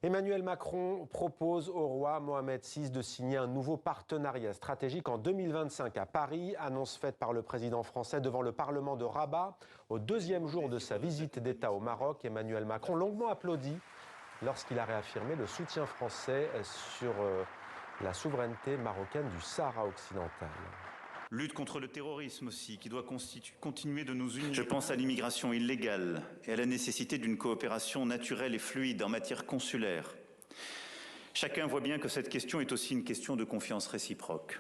Emmanuel Macron propose au roi Mohamed VI de signer un nouveau partenariat stratégique en 2025 à Paris, annonce faite par le président français devant le Parlement de Rabat. Au deuxième jour de sa visite d'État au Maroc, Emmanuel Macron longuement applaudi lorsqu'il a réaffirmé le soutien français sur la souveraineté marocaine du Sahara occidental. Lutte contre le terrorisme aussi, qui doit continuer de nous unir. Je pense à l'immigration illégale et à la nécessité d'une coopération naturelle et fluide en matière consulaire. Chacun voit bien que cette question est aussi une question de confiance réciproque.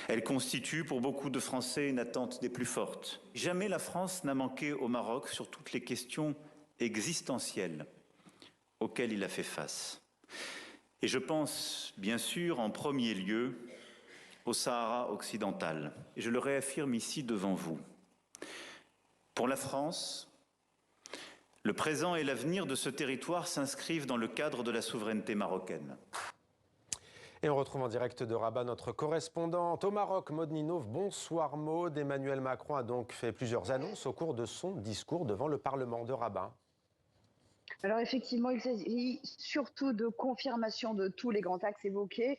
Elle constitue pour beaucoup de Français une attente des plus fortes. Jamais la France n'a manqué au Maroc sur toutes les questions existentielles auxquelles il a fait face. Et je pense, bien sûr, en premier lieu, au Sahara occidental. Et je le réaffirme ici devant vous. Pour la France, le présent et l'avenir de ce territoire s'inscrivent dans le cadre de la souveraineté marocaine. Et on retrouve en direct de Rabat notre correspondante au Maroc, Maude Ninov. Bonsoir Maude. Emmanuel Macron a donc fait plusieurs annonces au cours de son discours devant le Parlement de Rabat. Alors effectivement, il s'agit surtout de confirmation de tous les grands axes évoqués.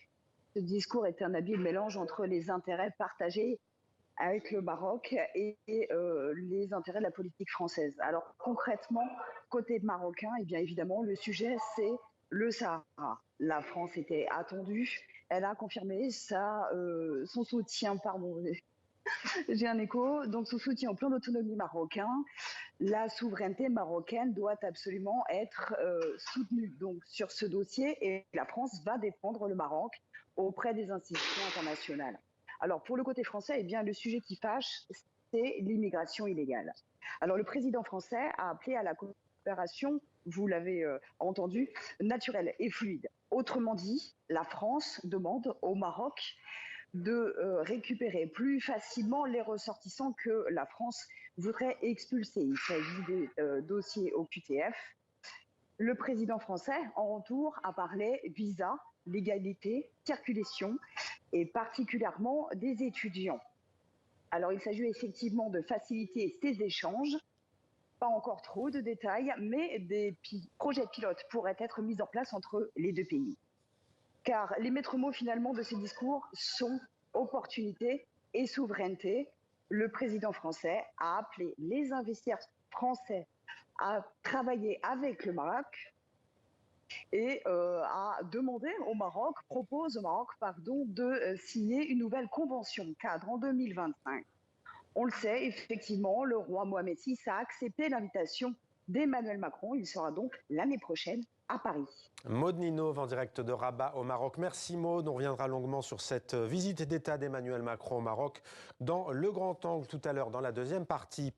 Ce discours est un habile mélange entre les intérêts partagés avec le Maroc et les intérêts de la politique française. Alors concrètement, côté marocain, eh bien évidemment, le sujet c'est le Sahara. La France était attendue, elle a confirmé son soutien, j'ai un écho, donc son soutien au plan d'autonomie marocain. La souveraineté marocaine doit absolument être soutenue donc, sur ce dossier et la France va défendre le Maroc auprès des institutions internationales. Alors pour le côté français, eh bien, le sujet qui fâche, c'est l'immigration illégale. Alors le président français a appelé à la coopération, vous l'avez entendu, naturelle et fluide. Autrement dit, la France demande au Maroc de récupérer plus facilement les ressortissants que la France voudrait expulser. Il s'agit des dossiers au QTF. Le président français, en retour, a parlé visa, légalité, circulation et particulièrement des étudiants. Alors, il s'agit effectivement de faciliter ces échanges. Pas encore trop de détails, mais des projets pilotes pourraient être mis en place entre les deux pays. Car les maîtres mots finalement de ces discours sont opportunité et souveraineté. Le président français a appelé les investisseurs français à travailler avec le Maroc et a demandé au Maroc, propose au Maroc, de signer une nouvelle convention cadre en 2025. On le sait, effectivement, le roi Mohamed VI a accepté l'invitation d'Emmanuel Macron. Il sera donc l'année prochaine à Paris. Maude Ninov en direct de Rabat au Maroc. Merci Maude. On reviendra longuement sur cette visite d'État d'Emmanuel Macron au Maroc dans le grand angle tout à l'heure dans la deuxième partie.